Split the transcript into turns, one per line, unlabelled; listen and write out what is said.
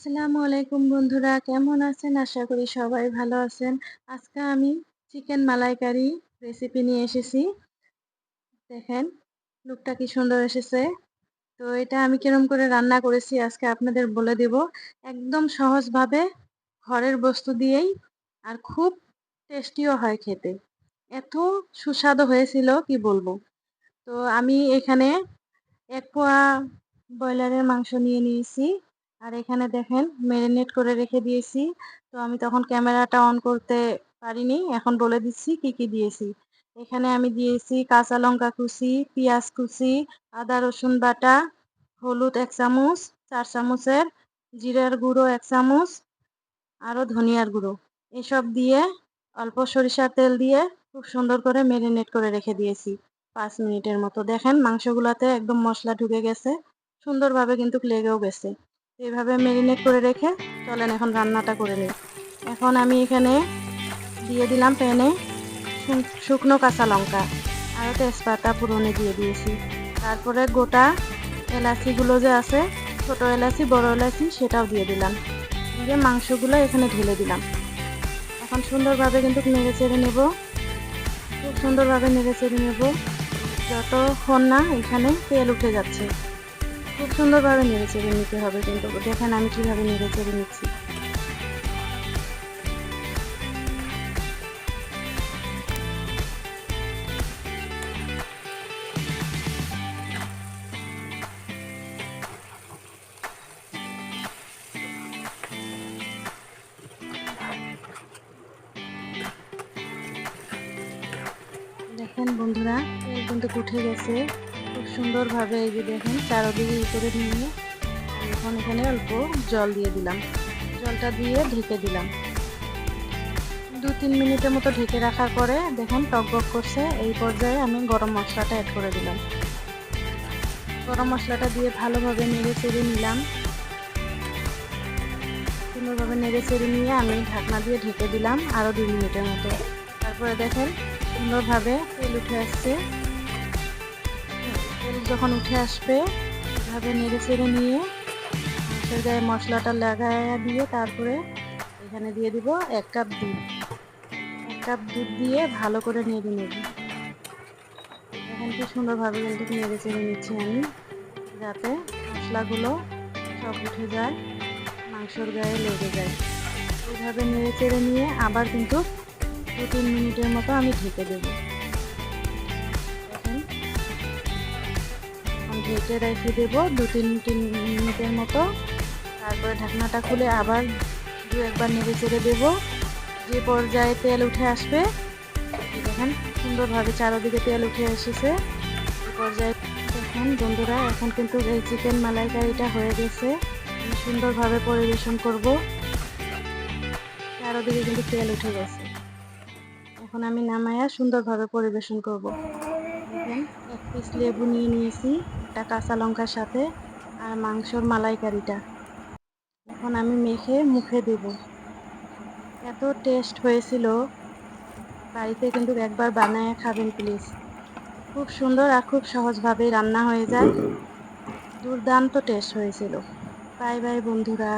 আসসালামু আলাইকুম বন্ধুরা, কেমন আছেন? আশা করি সবাই ভালো আছেন। আজকে আমি চিকেন মালাইকারি রেসিপি নিয়ে এসেছি। দেখেন লুকটা কি সুন্দর এসেছে। তো এটা আমি কিরকম করে রান্না করেছি আজকে আপনাদের বলে দেব। একদম সহজভাবে ঘরের বস্তু দিয়েই আর খুব টেস্টিও হয় খেতে। এত সুস্বাদু হয়েছিল কি বলবো। তো আমি এখানে ১ পোয়া ব্রয়লারের মাংস নিয়ে নিয়েছি। আর এখানে দেখেন মেরিনেট করে রেখে দিয়েছি। তো আমি তখন ক্যামেরাটা অন করতে পারিনি। এখন বলে দিচ্ছি কি, কি দিয়েছি। এখানে আমি দিয়েছি কাঁচা লঙ্কা কুচি, পেঁয়াজ কুচি, আদা রসুন বাটা, হলুদ ১ চামচ, ৪ চামচের জিরার গুঁড়ো ১ চামচ, আরও ধনিয়ার গুঁড়ো। এসব দিয়ে অল্প সরিষার তেল দিয়ে খুব সুন্দর করে মেরিনেট করে রেখে দিয়েছি ৫ মিনিটের মতো। দেখেন মাংসগুলাতে একদম মসলা ঢুকে গেছে। সুন্দরভাবে কিন্তু লেগেও গেছে। এইভাবে মেরিনেট করে রেখে চলেন এখন রান্নাটা করে নিই। এখন আমি এখানে দিয়ে দিলাম প্যানে শুকনো কাঁচা লঙ্কা, আরও তেজপাতা ফোড়নে দিয়ে দিয়েছি। তারপরে গোটা এলাচিগুলো যে আছে, ছোট এলাচি বড় এলাচি সেটাও দিয়ে দিলাম। দিয়ে মাংসগুলো এখানে ঢেলে দিলাম। এখন সুন্দরভাবে কিন্তু নেড়ে চেড়ে নেব। খুব সুন্দরভাবে নেড়ে চেড়ে নেব যতক্ষণ না এখানে তেল উঠে যাচ্ছে। খুব সুন্দরভাবে নেড়ে চেড়ে নিতে হবে কিন্তু। দেখেন আমি কিভাবে নেড়ে চেড়ে নিচ্ছি। দেখেন বন্ধুরা তেল কিন্তু উঠে গেছে খুব সুন্দরভাবে। এই যে দেখেন চারদিকে করে নিয়ে আমি এখন এখানে অল্প জল দিয়ে দিলাম। জলটা দিয়ে ঢেকে দিলাম। ২-৩ মিনিটের মতো ঢেকে রাখার পরে দেখেন টকবক করছে। এই পর্যায়ে আমি গরম মশলাটা অ্যাড করে দিলাম। গরম মশলাটা দিয়ে ভালোভাবে নেড়ে চেড়ে নিলাম। সুন্দরভাবে নেড়ে চেড়ে নিয়ে আমি ঢাকনা দিয়ে ঢেকে দিলাম আরও ২ মিনিটের মতো। তারপরে দেখেন সুন্দরভাবে তেল উঠে আসছে। তেল যখন উঠে আসবে এভাবে নেড়ে চেড়ে নিয়ে মাংসের গায়ে মশলাটা লাগাইয়া দিয়ে তারপরে এখানে দিয়ে দিব ১ কাপ দুধ। ১ কাপ দুধ দিয়ে ভালো করে নেড়ে নেব। এখন কি সুন্দরভাবে কিন্তু নেড়ে চেড়ে নিচ্ছি আমি, যাতে মশলাগুলো সব উঠে যায়, মাংসর গায়ে লেগে যায়। এইভাবে নেড়ে চেড়ে নিয়ে আবার কিন্তু ২-৩ মিনিটের মতো আমি ঢেকে দেব। দেখেন এখন ঢেকে রেখে দেবো ২-৩ মিনিটের মতো। তারপরে ঢাকনাটা খুলে আবার ২-১ বার নেড়ে চেড়ে দেবো। যে পর্যায়ে তেল উঠে আসবে দেখেন সুন্দরভাবে চারদিকে তেল উঠে এসেছে। এই পর্যায়ে দেখেন বন্ধুরা এখন কিন্তু এই চিকেন মালাইকারিটা হয়ে গেছে। আমি সুন্দরভাবে পরিবেশন করব। চারদিকে কিন্তু তেল উঠে গেছে। এখন আমি নামায়া সুন্দরভাবে পরিবেশন করব। দেখেন ১ পিস লেবু নিয়ে নিয়েছি একটা কাঁচা লঙ্কার সাথে, আর মাংসর মালাইকারিটা এখন আমি মেখে মুখে দেব। এত টেস্ট হয়েছিল, বাড়িতে কিন্তু একবার বানায় খাবেন প্লিজ। খুব সুন্দর আর খুব সহজভাবেই রান্না হয়ে যায়। দুর্দান্ত টেস্ট হয়েছিল। বাই বাই বন্ধুরা।